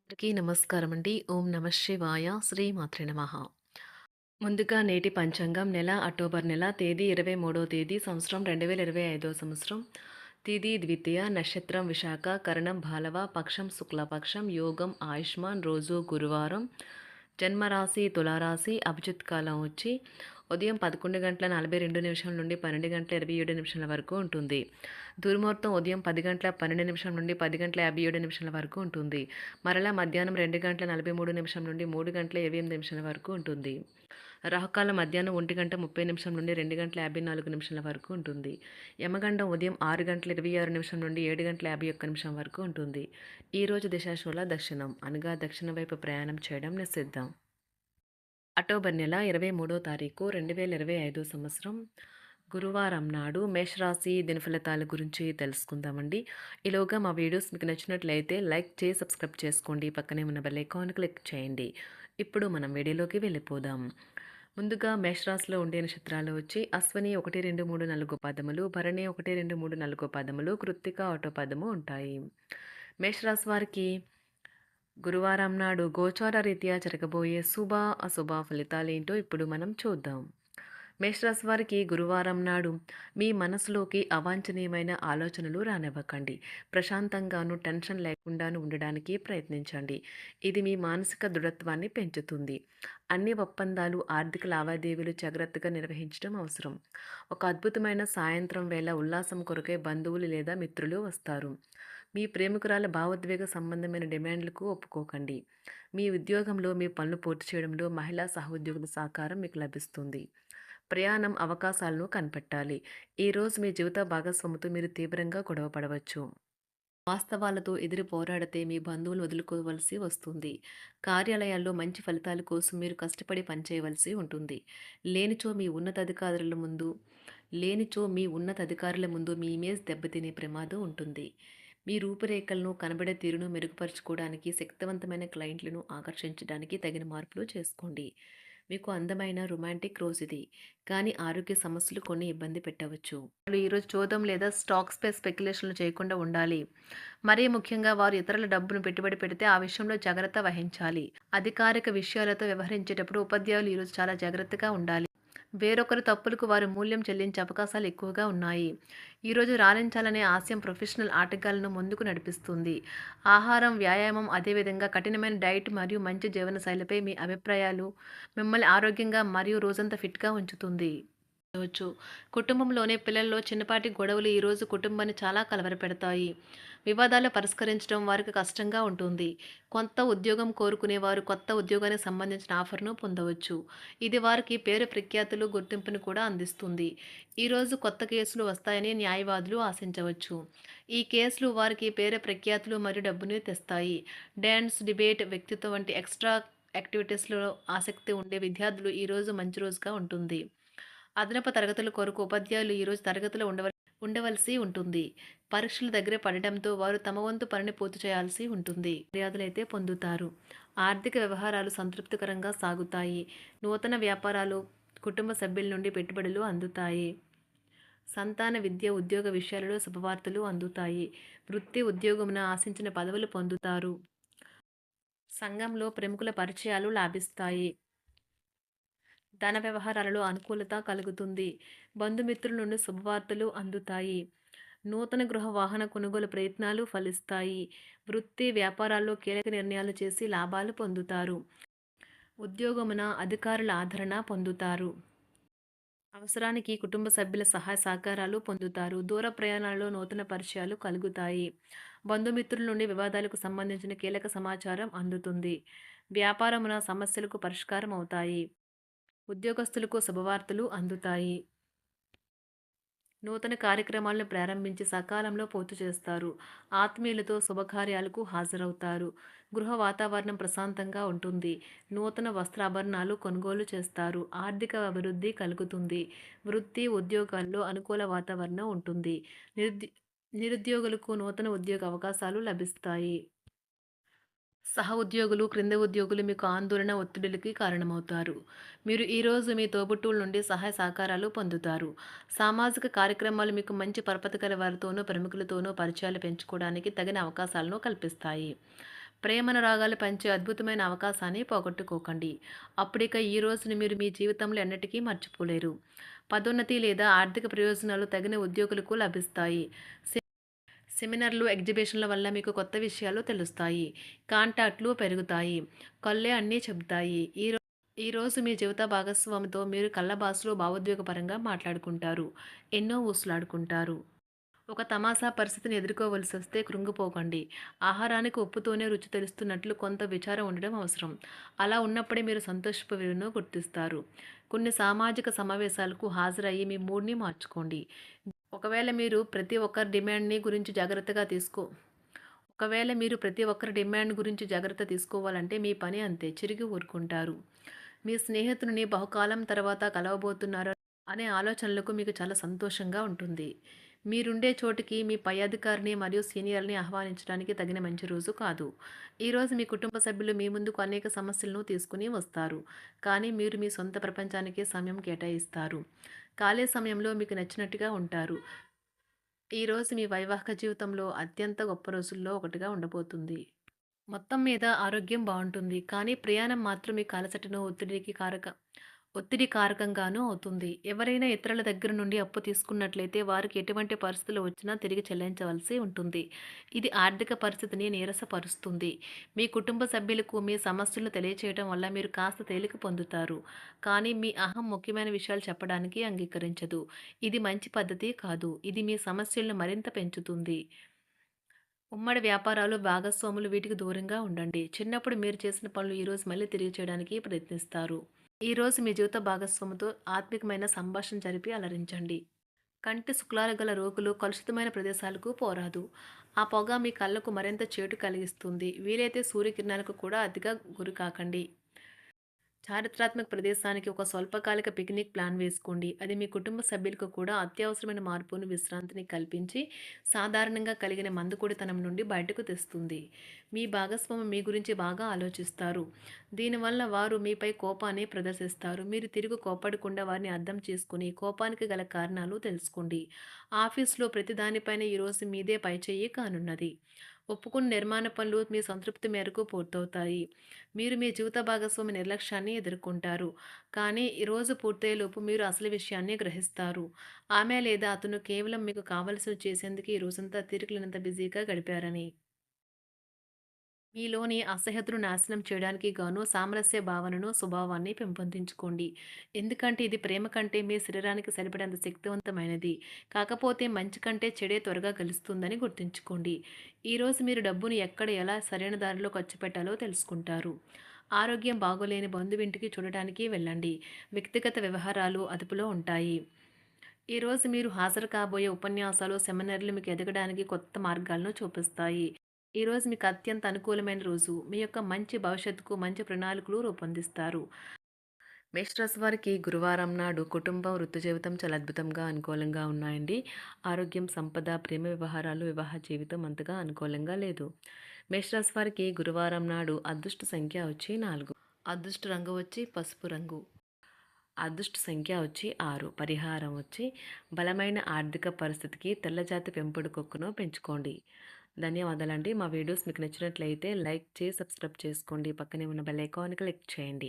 అందరికీ నమస్కారం అండి. ఓం నమ శివాయ. శ్రీ మాత్రే నమః. ముందుగా నేటి పంచాంగం నెల అక్టోబర్ నెల తేదీ 23వ తేదీ సంవత్సరం 2025 సంవత్సరం. తిథి ద్వితీయ, నక్షత్రం విశాఖ, కరణం బాలవ, పక్షం శుక్లపక్షం, యోగం ఆయుష్మాన్, రోజు గురువారం. జన్మరాశి తులారాశి. అభిజిత్ కాలం వచ్చి ఉదయం 11:42 నుండి 12:27 వరకు ఉంటుంది. దుర్ముహూర్తం ఉదయం 10:12 నుండి 10:57 వరకు ఉంటుంది. మరలా మధ్యాహ్నం 2:43 నుండి 3:28 వరకు ఉంటుంది. రాహుకాలం మధ్యాహ్నం 1:30 నుండి 2:54 వరకు ఉంటుంది. యమగండం ఉదయం 6:26 నుండి 7:51 వరకు ఉంటుంది. ఈరోజు దిశాశూల దక్షిణం అనగా దక్షిణ వైపు ప్రయాణం చేయడం నిషిద్ధం. అక్టోబర్ నెల 23వ తారీఖు 2025 సంవత్సరం గురువారం నాడు మేషరాశి దినఫలితాల గురించి తెలుసుకుందామండి. ఈలోగా మా వీడియోస్ మీకు నచ్చినట్లయితే లైక్ చేసి సబ్స్క్రైబ్ చేసుకోండి. పక్కనే ఉన్న బెల్ ఐకాన్ క్లిక్ చేయండి. ఇప్పుడు మనం వీడియోలోకి వెళ్ళిపోదాం. ముందుగా మేషరాశిలో ఉండే నక్షత్రాలు వచ్చి అశ్విని 1, 2, 3, 4 పదములు, భరణి 1, 2, 3, 4 పదములు, కృత్తిక ఒకటో పదము ఉంటాయి. మేషరాశి వారికి గురువారం నాడు గోచార రీత్యా జరగబోయే శుభ అశుభ ఫలితాలేంటో ఇప్పుడు మనం చూద్దాం. మేషరాశి వారికి గురువారం నాడు మీ మనసులోకి అవాంఛనీయమైన ఆలోచనలు రానివ్వకండి. ప్రశాంతంగాను టెన్షన్ లేకుండాను ఉండడానికి ప్రయత్నించండి. ఇది మీ మానసిక దృఢత్వాన్ని పెంచుతుంది. అన్ని ఒప్పందాలు, ఆర్థిక లావాదేవీలు జాగ్రత్తగా నిర్వహించడం అవసరం. ఒక అద్భుతమైన సాయంత్రం వేళ ఉల్లాసం కొరకే బంధువులు లేదా మిత్రులు వస్తారు. మీ ప్రేమికురాల భావోద్వేగ సంబంధమైన డిమాండ్లకు ఒప్పుకోకండి. మీ ఉద్యోగంలో మీ పనులు పూర్తి చేయడంలో మహిళా సహోద్యోగుల సహకారం మీకు లభిస్తుంది. ప్రయాణం అవకాశాలను కనిపెట్టాలి. ఈరోజు మీ జీవిత భాగస్వామితో మీరు తీవ్రంగా గొడవ పడవచ్చు. వాస్తవాలతో ఎదురు పోరాడితే మీ బంధువులు వదులుకోవలసి వస్తుంది. కార్యాలయాల్లో మంచి ఫలితాల కోసం మీరు కష్టపడి పనిచేయవలసి ఉంటుంది. లేనిచో మీ ఉన్నతాధికారుల ముందు మీ ఇమేజ్ దెబ్బతినే ప్రమాదం ఉంటుంది. మీ రూపురేఖలను, కనబడే తీరును మెరుగుపరుచుకోవడానికి, శక్తివంతమైన క్లయింట్లను ఆకర్షించడానికి తగిన మార్పులు చేసుకోండి. మీకు అందమైన రొమాంటిక్ రోజు ఇది. కానీ ఆరోగ్య సమస్యలు కొన్ని ఇబ్బంది పెట్టవచ్చు. వాళ్ళు ఈరోజు చూడడం లేదా స్టాక్స్పై స్పెక్యులేషన్లు చేయకుండా ఉండాలి. మరీ ముఖ్యంగా వారు ఇతరుల డబ్బును పెట్టుబడి పెడితే ఆ విషయంలో జాగ్రత్త వహించాలి. అధికారిక విషయాలతో వ్యవహరించేటప్పుడు ఉపాధ్యాయులు ఈరోజు చాలా జాగ్రత్తగా ఉండాలి. వేరొకరి తప్పులకు వారు మూల్యం చెల్లించే అవకాశాలు ఎక్కువగా ఉన్నాయి. ఈరోజు రాణించాలనే ఆశయం ప్రొఫెషనల్ ఆటగాళ్లను ముందుకు నడిపిస్తుంది. ఆహారం, వ్యాయామం, అదేవిధంగా కఠినమైన డైట్ మరియు మంచి జీవనశైలిపై మీ అభిప్రాయాలు మిమ్మల్ని ఆరోగ్యంగా మరియు రోజంతా ఫిట్గా ఉంచుతుంది. వచ్చు. కుటుంబంలోనే పిల్లల్లో చిన్నపాటి గొడవలు ఈరోజు కుటుంబాన్ని చాలా కలవరపెడతాయి. వివాదాలు పరిష్కరించడం వారికి కష్టంగా ఉంటుంది. కొత్త ఉద్యోగం కోరుకునేవారు కొత్త ఉద్యోగానికి సంబంధించిన ఆఫర్ను పొందవచ్చు. ఇది వారికి పేరు ప్రఖ్యాతులు, గుర్తింపును కూడా అందిస్తుంది. ఈరోజు కొత్త కేసులు వస్తాయని న్యాయవాదులు ఆశించవచ్చు. ఈ కేసులు వారికి పేరు ప్రఖ్యాతులు మరియు డబ్బుని తెస్తాయి. డ్యాన్స్, డిబేట్, వ్యక్తిత్వం వంటి ఎక్స్ట్రా యాక్టివిటీస్లో ఆసక్తి ఉండే విద్యార్థులు ఈరోజు మంచి రోజుగా ఉంటుంది. అదనపు తరగతుల కొరకు ఉపాధ్యాయులు ఈరోజు తరగతిలో ఉండవలసి ఉంటుంది. పరీక్షలు దగ్గర పడడంతో వారు తమ వంతు పనిని పూర్తి చేయాల్సి ఉంటుంది. మర్యాదలైతే పొందుతారు. ఆర్థిక వ్యవహారాలు సంతృప్తికరంగా సాగుతాయి. నూతన వ్యాపారాలు, కుటుంబ సభ్యుల నుండి పెట్టుబడులు అందుతాయి. సంతాన విద్య, ఉద్యోగ విషయాలలో శుభవార్తలు అందుతాయి. వృత్తి ఉద్యోగమున ఆశించిన పదవులు పొందుతారు. సంఘంలో ప్రముఖుల పరిచయాలు లాభిస్తాయి. ధన వ్యవహారాలలో అనుకూలత కలుగుతుంది. బంధుమిత్రుల నుండి శుభవార్తలు అందుతాయి. నూతన గృహ వాహన కొనుగోలు ప్రయత్నాలు ఫలిస్తాయి. వృత్తి వ్యాపారాల్లో కీలక నిర్ణయాలు చేసి లాభాలు పొందుతారు. ఉద్యోగమున అధికారుల ఆదరణ పొందుతారు. అవసరానికి కుటుంబ సభ్యుల సహాయ సహకారాలు పొందుతారు. దూర ప్రయాణాలలో నూతన పరిచయాలు కలుగుతాయి. బంధుమిత్రుల నుండి వివాదాలకు సంబంధించిన కీలక సమాచారం అందుతుంది. వ్యాపారమున సమస్యలకు పరిష్కారం అవుతాయి. ఉద్యోగస్తులకు శుభవార్తలు అందుతాయి. నూతన కార్యక్రమాలను ప్రారంభించి సకాలంలో పూర్తి చేస్తారు. ఆత్మీయులతో శుభకార్యాలకు హాజరవుతారు. గృహ వాతావరణం ప్రశాంతంగా ఉంటుంది. నూతన వస్త్రాభరణాలు కొనుగోలు చేస్తారు. ఆర్థిక అభివృద్ధి కలుగుతుంది. వృత్తి ఉద్యోగాల్లో అనుకూల వాతావరణం ఉంటుంది. నిరుద్యోగులకు నూతన ఉద్యోగ అవకాశాలు లభిస్తాయి. సహ ఉద్యోగులు, క్రింద ఉద్యోగులు మీకు ఆందోళన, ఒత్తిడులకి కారణమవుతారు. మీరు ఈరోజు మీ తోబుట్టువుల నుండి సహాయ సహకారాలు పొందుతారు. సామాజిక కార్యక్రమాలు మీకు మంచి పరపతి గల వారితోనూ, ప్రముఖులతోనూ పరిచయాలు పెంచుకోవడానికి తగిన అవకాశాలను కల్పిస్తాయి. ప్రేమనురాగాలు పంచే అద్భుతమైన అవకాశాన్ని పోగొట్టుకోకండి. అప్పుడిక ఈ రోజుని మీరు మీ జీవితంలో ఎన్నటికీ మర్చిపోలేరు. పదోన్నతి లేదా ఆర్థిక ప్రయోజనాలు తగిన ఉద్యోగులకు లభిస్తాయి. సెమినార్లు, ఎగ్జిబిషన్ల వల్ల మీకు కొత్త విషయాలు తెలుస్తాయి. కాంటాక్ట్లు పెరుగుతాయి. కళ్ళే అన్నీ చెబుతాయి. ఈరోజు మీ జీవిత భాగస్వామితో మీరు కళ్ళ భావోద్వేగపరంగా మాట్లాడుకుంటారు. ఎన్నో ఊసులాడుకుంటారు. ఒక తమాషా పరిస్థితిని ఎదుర్కోవలసొస్తే కృంగిపోకండి. ఆహారానికి ఉప్పుతోనే రుచి తెలుస్తున్నట్లు కొంత విచారం ఉండడం అవసరం. అలా ఉన్నప్పుడే మీరు సంతోషపు విలువను గుర్తిస్తారు. కొన్ని సామాజిక సమావేశాలకు హాజరయ్యి మీ మూడ్‌ని మార్చుకోండి. ఒకవేళ మీరు ప్రతి ఒక్కరి డిమాండ్‌ని గురించి జాగ్రత్తగా తీసుకో ఒకవేళ మీరు ప్రతి ఒక్కరి డిమాండ్ గురించి జాగ్రత్త తీసుకోవాలంటే మీ పని అంతే. చిరిగి ఊరుకుంటారు. మీ స్నేహితుడిని బహుకాలం తర్వాత కలవబోతున్నారు అనే ఆలోచనలకు మీకు చాలా సంతోషంగా ఉంటుంది. మీరుండే చోటికి మీ పై అధికారిని మరియు సీనియర్‌ని ఆహ్వానించడానికి తగిన మంచి రోజు కాదు. ఈరోజు మీ కుటుంబ సభ్యులు మీ ముందుకు అనేక సమస్యలను తీసుకుని వస్తారు. కానీ మీరు మీ సొంత ప్రపంచానికే సమయం కేటాయిస్తారు. ఖాళీ సమయంలో మీకు నచ్చినట్టుగా ఉంటారు. ఈరోజు మీ వైవాహిక జీవితంలో అత్యంత గొప్ప రోజుల్లో ఒకటిగా ఉండబోతుంది. మొత్తం మీద ఆరోగ్యం బావుంటుంది. కానీ ప్రయాణం మాత్రం మీకు అలసటను, ఒత్తిడి కారకంగానూ అవుతుంది. ఎవరైనా ఇతరుల దగ్గర నుండి అప్పు తీసుకున్నట్లయితే వారికి ఎటువంటి పరిస్థితులు వచ్చినా తిరిగి చెల్లించవలసి ఉంటుంది. ఇది ఆర్థిక పరిస్థితిని నీరసపరుస్తుంది. మీ కుటుంబ సభ్యులకు మీ సమస్యలను తెలియచేయడం వల్ల మీరు కాస్త తేలిక పొందుతారు. కానీ మీ అహం ముఖ్యమైన విషయాలు చెప్పడానికి అంగీకరించదు. ఇది మంచి పద్ధతి కాదు. ఇది మీ సమస్యలను మరింత పెంచుతుంది. ఉమ్మడి వ్యాపారాలు, భాగస్వాములు వీటికి దూరంగా ఉండండి. చిన్నప్పుడు మీరు చేసిన పనులు ఈరోజు మళ్ళీ తిరిగి చేయడానికి ప్రయత్నిస్తారు. ఈరోజు మీ జీవిత భాగస్వామితో ఆత్మికమైన సంభాషణ జరిపి అలరించండి. కంటి శుక్లాలు గల రోగులు కలుషితమైన ప్రదేశాలకు పోరాదు. ఆ పొగ మీ కళ్ళకు మరింత చేటు కలిగిస్తుంది. వీలైతే సూర్యకిరణాలకు కూడా అతిగా గురికాకండి. చారిత్రాత్మక ప్రదేశానికి ఒక స్వల్పకాలిక పిక్నిక్ ప్లాన్ వేసుకోండి. అది మీ కుటుంబ సభ్యులకు కూడా అత్యవసరమైన మార్పును, విశ్రాంతిని కల్పించి సాధారణంగా కలిగిన మందుకొడితనం నుండి బయటకు తెస్తుంది. మీ భాగస్వామి మీ గురించి బాగా ఆలోచిస్తారు. దీనివల్ల వారు మీపై కోపాన్ని ప్రదర్శిస్తారు. మీరు తిరిగి కోపడకుండా వారిని అర్థం చేసుకుని కోపానికి గల కారణాలు తెలుసుకోండి. ఆఫీస్లో ప్రతి దానిపైన ఈరోజు మీదే పైచేయి కానున్నది. ఒప్పుకున్న నిర్మాణ పనులు మీ సంతృప్తి మేరకు పూర్తవుతాయి. మీరు మీ జీవిత భాగస్వామి నిర్లక్ష్యాన్ని ఎదుర్కొంటారు. కానీ ఈ రోజు పూర్తయ్యేలోపు మీరు అసలు విషయాన్ని గ్రహిస్తారు. ఆమె లేదా అతను కేవలం మీకు కావలసినవి చేసేందుకు ఈ రోజంతా తీరికలేనంత బిజీగా గడిపారని. మీలోని అసహ్యతను నాశనం చేయడానికి గాను సామరస్య భావనను, స్వభావాన్ని పెంపొందించుకోండి. ఎందుకంటే ఇది ప్రేమ కంటే మీ శరీరానికి సరిపడేంత శక్తివంతమైనది. కాకపోతే మంచి కంటే చెడే త్వరగా గెలుస్తుందని గుర్తుంచుకోండి. ఈరోజు మీరు డబ్బును ఎక్కడ, ఎలా సరైన దారిలో ఖర్చు పెట్టాలో తెలుసుకుంటారు. ఆరోగ్యం బాగోలేని బంధువింటికి చూడటానికి వెళ్ళండి. వ్యక్తిగత వ్యవహారాలు అదుపులో ఉంటాయి. ఈరోజు మీరు హాజరు కాబోయే ఉపన్యాసాలు, సెమినార్లు మీకు ఎదగడానికి కొత్త మార్గాలను చూపిస్తాయి. ఈరోజు మీకు అత్యంత అనుకూలమైన రోజు. మీ యొక్క మంచి భవిష్యత్తుకు మంచి ప్రణాళికలు రూపొందిస్తారు. మేషరాశి వారికి గురువారం నాడు కుటుంబం, వృత్తి జీవితం చాలా అద్భుతంగా, అనుకూలంగా ఉన్నాయండి. ఆరోగ్యం, సంపద, ప్రేమ వ్యవహారాలు, వివాహ జీవితం అంతగా అనుకూలంగా లేదు. మేషరాశి వారికి గురువారం నాడు అదృష్ట సంఖ్య వచ్చి 4. అదృష్ట రంగు వచ్చి పసుపు రంగు. అదృష్ట సంఖ్య వచ్చి 6. పరిహారం వచ్చి బలమైన ఆర్థిక పరిస్థితికి తెల్లజాతి పెంపుడు కుక్కను పెంచుకోండి. ధన్యవాదాలండి. మా వీడియోస్ మీకు నచ్చినట్లయితే లైక్ చేసి సబ్స్క్రైబ్ చేసుకోండి. పక్కనే ఉన్న బెల్ ఐకాన్ క్లిక్ చేయండి.